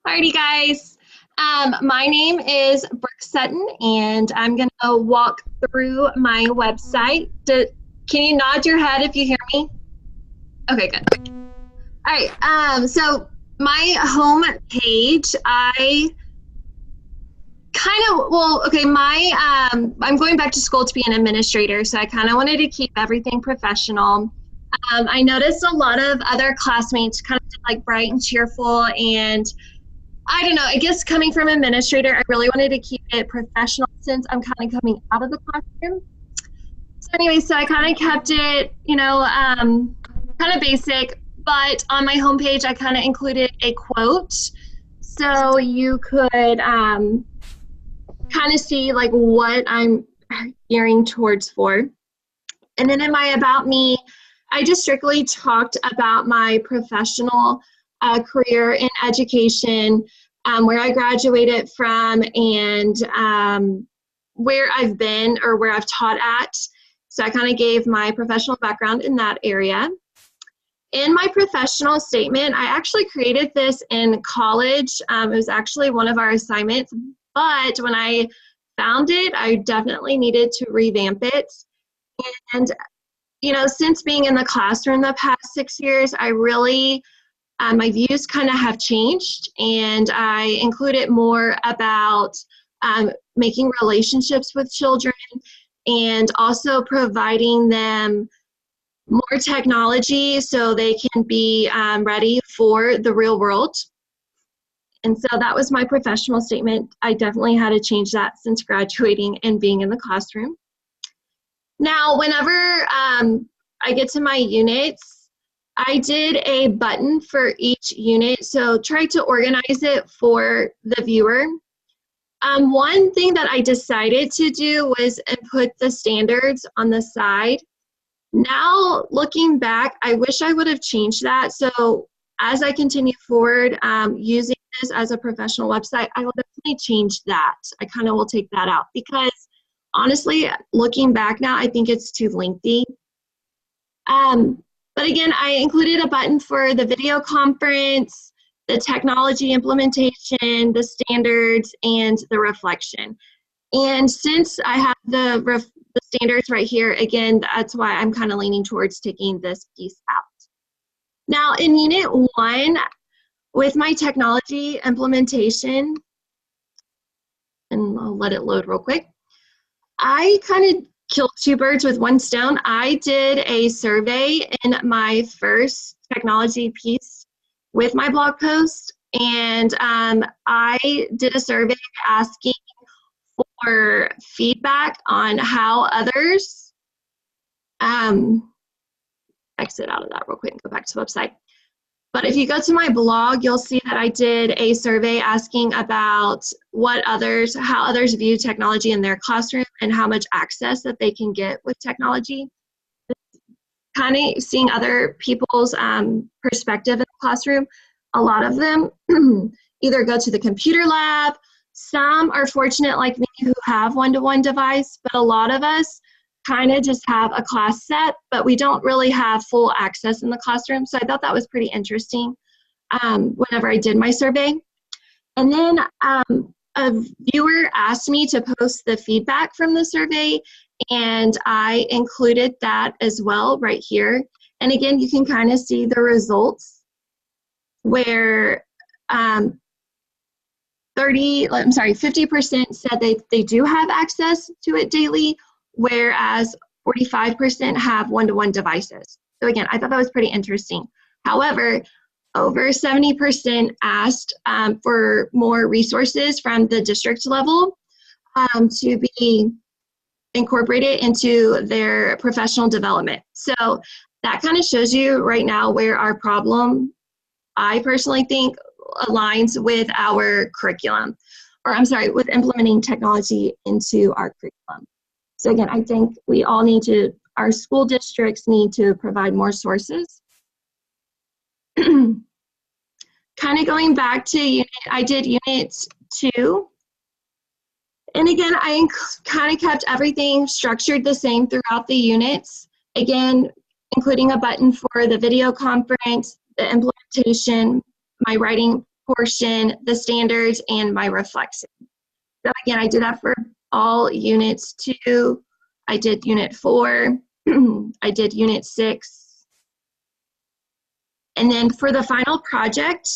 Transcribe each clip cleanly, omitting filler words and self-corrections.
Alrighty, guys. My name is Brooke Sutton, and I'm going to walk through my website. Can you nod your head if you hear me? Okay, good. All right. So my home page, I kind of okay. I'm going back to school to be an administrator, so I kind of wanted to keep everything professional. I noticed a lot of other classmates kind of did like bright and cheerful, and I don't know, I guess coming from administrator, I really wanted to keep it professional since I'm kind of coming out of the classroom. So anyway, so I kind of kept it, kind of basic, but on my homepage, I kind of included a quote. So you could kind of see like what I'm gearing towards for. And then in my About Me, I just strictly talked about my professional career in education, where I graduated from, and where I've been or where I've taught at. So I kind of gave my professional background in that area. In my professional statement, I actually created this in college. It was actually one of our assignments, but when I found it, I definitely needed to revamp it. And since being in the classroom the past 6 years, I really my views kind of have changed, and I include it more about making relationships with children and also providing them more technology so they can be ready for the real world. And so that was my professional statement. I definitely had to change that since graduating and being in the classroom. Now, whenever I get to my units, I did a button for each unit, so try to organize it for the viewer. One thing that I decided to do was put the standards on the side. Now, looking back, I wish I would have changed that. So as I continue forward using this as a professional website, I will definitely change that. I kind of will take that out because honestly, looking back now, I think it's too lengthy. But again, I included a button for the video conference, the technology implementation, the standards, and the reflection. And since I have the standards right here, again, that's why I'm kind of leaning towards taking this piece out. Now, in Unit 1, with my technology implementation, and I'll let it load real quick, I kind of killed two birds with one stone. I did a survey in my first technology piece with my blog post, and I did a survey asking for feedback on how others, exit out of that real quick and go back to the website. But if you go to my blog, you'll see that I did a survey asking about how others view technology in their classroom and how much access that they can get with technology. Kind of seeing other people's perspective in the classroom. A lot of them either go to the computer lab. Some are fortunate like me who have one-to-one device, but a lot of us kind of just have a class set, but we don't really have full access in the classroom. So I thought that was pretty interesting whenever I did my survey. And then a viewer asked me to post the feedback from the survey, and I included that as well right here. And again, you can kind of see the results where 50% said they do have access to it daily, whereas 45% have one-to-one devices. So again, I thought that was pretty interesting. However, over 70% asked for more resources from the district level to be incorporated into their professional development. So that kind of shows you right now where our problem, I personally think, aligns with our curriculum, with implementing technology into our curriculum. So again, I think our school districts need to provide more sources. Kind of going back to I did Unit 2. And again, I kind of kept everything structured the same throughout the units. Again, including a button for the video conference, the implementation, my writing portion, the standards, and my reflection. So again, I did that for all units 2. I did unit 4. I did unit 6. And then for the final project,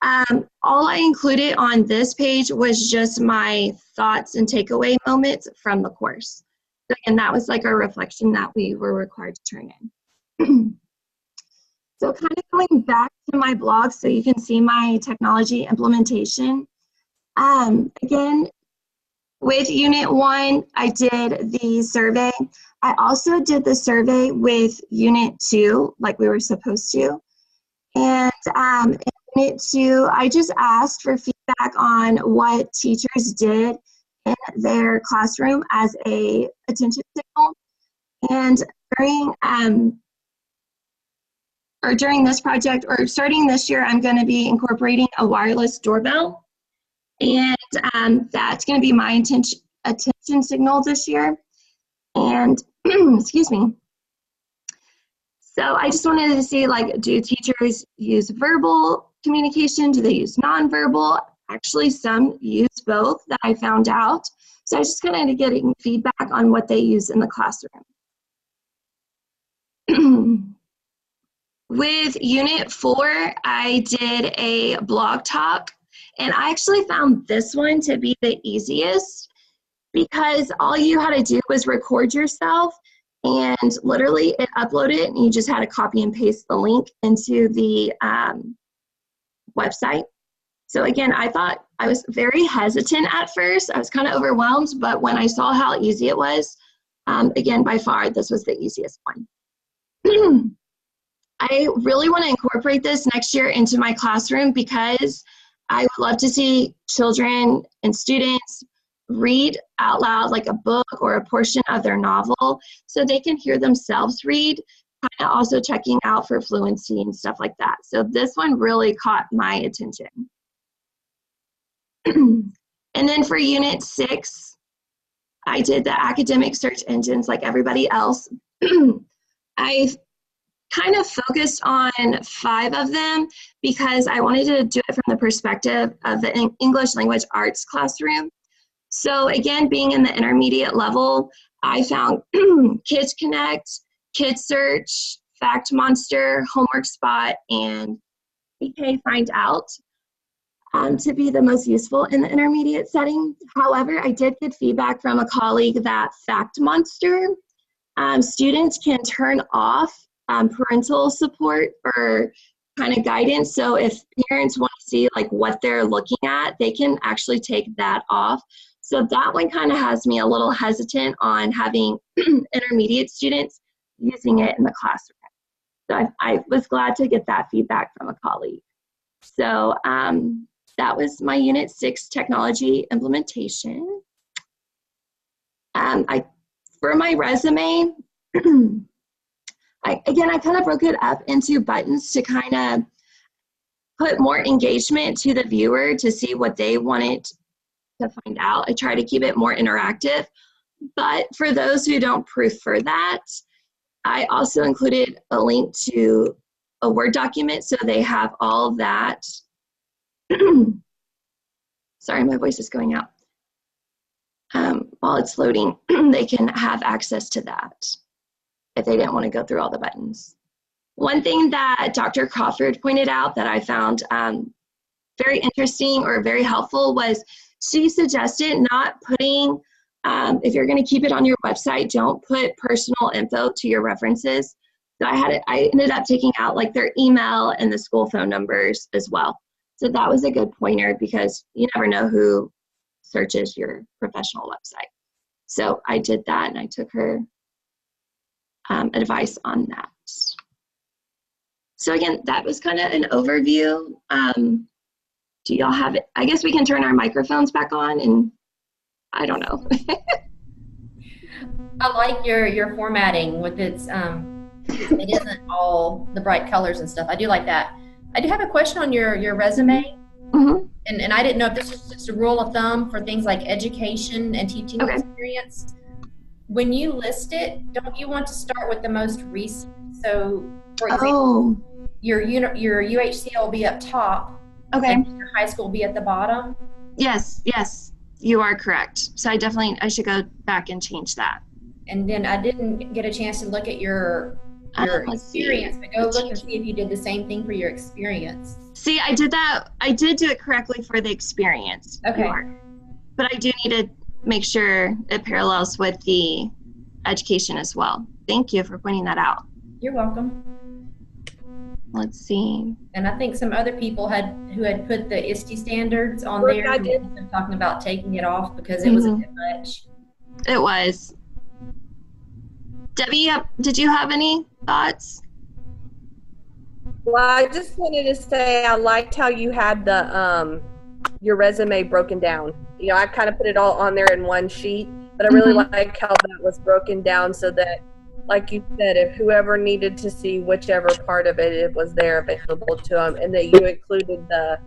all I included on this page was just my thoughts and takeaway moments from the course. So again, that was like a reflection that we were required to turn in. So kind of going back to my blog so you can see my technology implementation. Again, with Unit 1, I did the survey. I also did the survey with Unit 2, like we were supposed to. And in Unit 2, I just asked for feedback on what teachers did in their classroom as a attention signal. And during this project, or starting this year, I'm going to be incorporating a wireless doorbell. And that's going to be my attention signal this year. And, excuse me. So I just wanted to see, like, do teachers use verbal communication? Do they use nonverbal? Actually, some use both that I found out. So I was just kind of getting feedback on what they use in the classroom. With Unit 4, I did a blog talk, and I actually found this one to be the easiest because all you had to do was record yourself, and literally it uploaded, and you just had to copy and paste the link into the website. So again, I was very hesitant at first. I was kind of overwhelmed, but when I saw how easy it was, again, by far, this was the easiest one. I really want to incorporate this next year into my classroom because I would love to see children and students read out loud like a book or a portion of their novel so they can hear themselves read, kind of also checking out for fluency and stuff like that. So this one really caught my attention. And then for Unit 6, I did the academic search engines like everybody else. I kind of focused on 5 of them because I wanted to do it from the perspective of the English language arts classroom. So again, being in the intermediate level, I found Kids Connect, Kids Search, Fact Monster, Homework Spot, and PK Find Out to be the most useful in the intermediate setting. However, I did get feedback from a colleague that Fact Monster, students can turn off parental support or kind of guidance. So if parents want to see like what they're looking at, they can actually take that off. So that one kind of has me a little hesitant on having intermediate students using it in the classroom. So I was glad to get that feedback from a colleague. So that was my Unit 6 technology implementation. For my resume, I kind of broke it up into buttons to kind of put more engagement to the viewer to see what they wanted to find out. I try to keep it more interactive, but for those who don't prefer that, I also included a link to a Word document so they have all that. Sorry, my voice is going out. While it's loading, they can have access to that if they didn't want to go through all the buttons. One thing that Dr. Crawford pointed out that I found very interesting or very helpful was she suggested not putting, if you're going to keep it on your website, don't put personal info to your references. So I ended up taking out like their email and the school phone numbers as well. So that was a good pointer because you never know who searches your professional website. So I did that and I took her advice on that. So again, that was kind of an overview. Do y'all have it? I guess we can turn our microphones back on and I don't know. I like your formatting with its, it isn't all the bright colors and stuff. I do like that. I do have a question on your resume. Mm-hmm. And I didn't know if this was just a rule of thumb for things like education and teaching experience. When you list it, don't you want to start with the most recent? So, for example, your UHC will be up top, Okay. And your high school will be at the bottom. Yes, you are correct. So I should go back and change that. And then I didn't get a chance to look at your experience, but go look and see if you did the same thing for your experience. See, I did that. I did do it correctly for the experience. Okay. But I do need to make sure it parallels with the education as well. Thank you for pointing that out. You're welcome. Let's see. And I think some other people who had put the ISTE standards on there. I did. Talking about taking it off because it was a bit much. It was. Debbie, did you have any thoughts? Well, I just wanted to say I liked how you had the your resume broken down. You know, I kind of put it all on there in one sheet, but I really like how that was broken down so that, like you said, if whoever needed to see whichever part of it, it was there available to them, and that you included the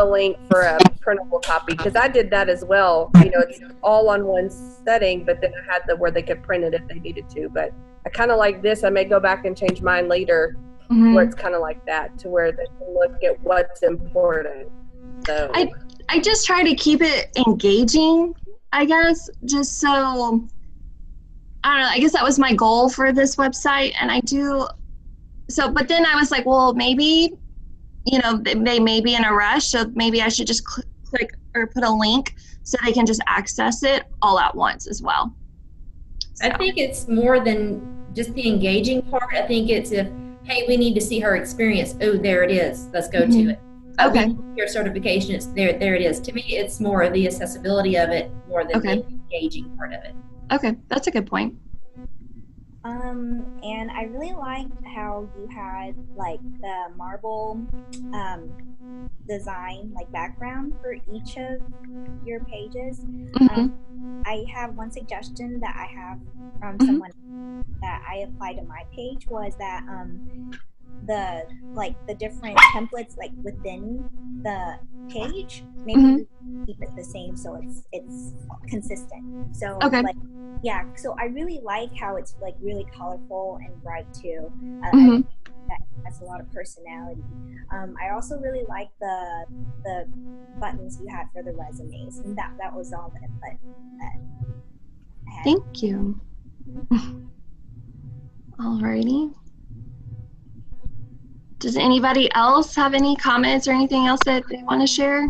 link for a printable copy, because I did that as well. You know, it's all on one setting, but then I had where they could print it if they needed to. But I kind of like this. I may go back and change mine later, where it's kind of like that, to where they can look at what's important. So I just try to keep it engaging, I guess, just so, I don't know, I guess that was my goal for this website, and I do, so, but then I was like, well, maybe, you know, they may be in a rush, so maybe I should just click or put a link so they can just access it all at once as well. So. I think it's more than just the engaging part. I think it's hey, we need to see her experience. Oh, there it is. Let's go to it. Okay. Your certification, it's there it is. To me, it's more the accessibility of it more than the engaging part of it. Okay, that's a good point. And I really liked how you had like the marble design, like background for each of your pages. I have one suggestion that I have from someone that I applied to my page was that the different templates like within the page, maybe keep it the same so it's consistent. So like, yeah, so I really like how it's like really colorful and bright too. That has a lot of personality. I also really like the buttons you had for the resumes, and that was all the input that I had. Thank you. Alrighty. Does anybody else have any comments or anything else that they want to share?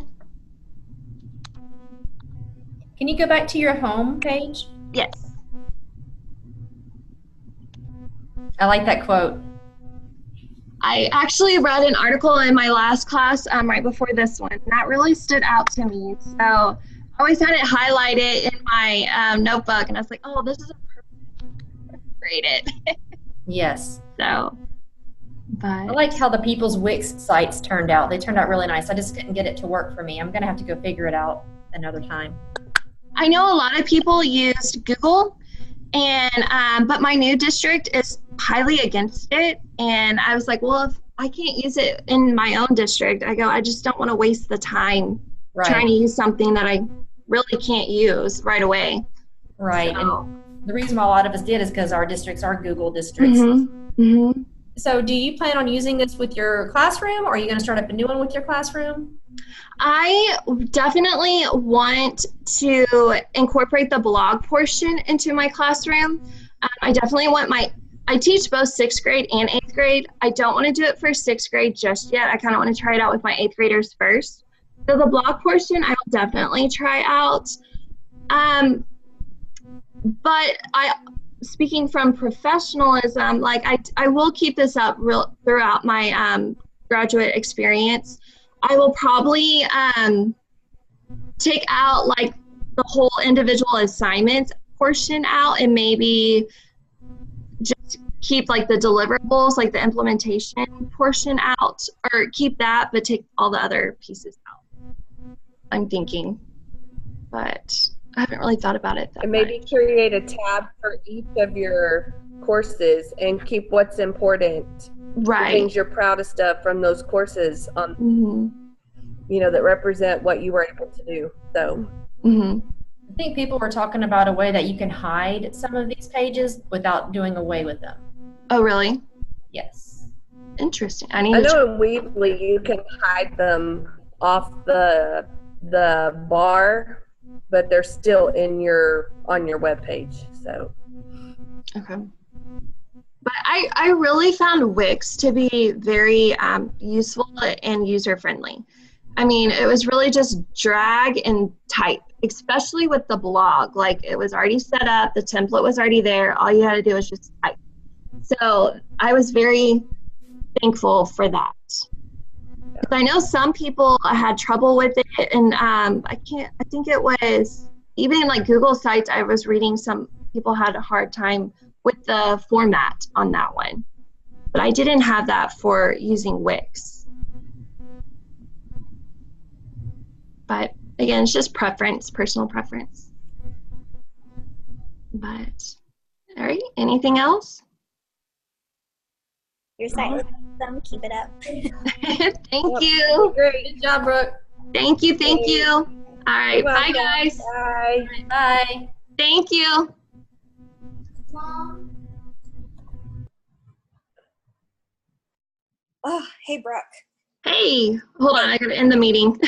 Can you go back to your home page? Yes. I like that quote. I actually read an article in my last class right before this one. That really stood out to me. So I always had it highlighted in my notebook, and I was like, oh, this is a perfect grade it. Yes. So, but I liked how the People's Wix sites turned out. They turned out really nice. I just couldn't get it to work for me. I'm going to have to go figure it out another time. I know a lot of people used Google, and but my new district is highly against it. And I was like, well, if I can't use it in my own district, I just don't want to waste the time trying to use something that I really can't use right away. Right. So, and the reason why a lot of us did is because our districts are Google districts. So do you plan on using this with your classroom, or are you going to start up a new one with your classroom? I definitely want to incorporate the blog portion into my classroom. I definitely want I teach both 6th grade and 8th grade. I don't want to do it for 6th grade just yet. I kind of want to try it out with my 8th graders first. So the blog portion, I will definitely try out. But speaking from professionalism, like I will keep this up throughout my graduate experience. I will probably take out like the whole individual assignments portion out, and maybe just keep like the deliverables, like the implementation portion out, or keep that but take all the other pieces out. I'm thinking, but I haven't really thought about it that and maybe much. create a tab for each of your courses and keep what's important, Right. things you're proudest of from those courses on, you know, that represent what you were able to do. So I think people were talking about a way that you can hide some of these pages without doing away with them. Oh, really? Yes. Interesting. I know in Weebly you can hide them off the bar, but they're still in on your web page. So okay. But I really found Wix to be very useful and user-friendly. I mean, it was really just drag and type, especially with the blog. Like, it was already set up, the template was already there, all you had to do was just type. So I was very thankful for that. I know some people had trouble with it, and I think it was, even like Google Sites, I was reading some people had a hard time with the format on that one. But I didn't have that for using Wix. But again, it's just preference, personal preference. But, all right, anything else? Your site looks awesome. Keep it up. Thank you. Great. Good job, Brooke. Thank you. Thank you. All right. Bye, guys. Bye. Bye. Thank you. Oh, hey, Brooke. Hey, hold on. I got to end the meeting.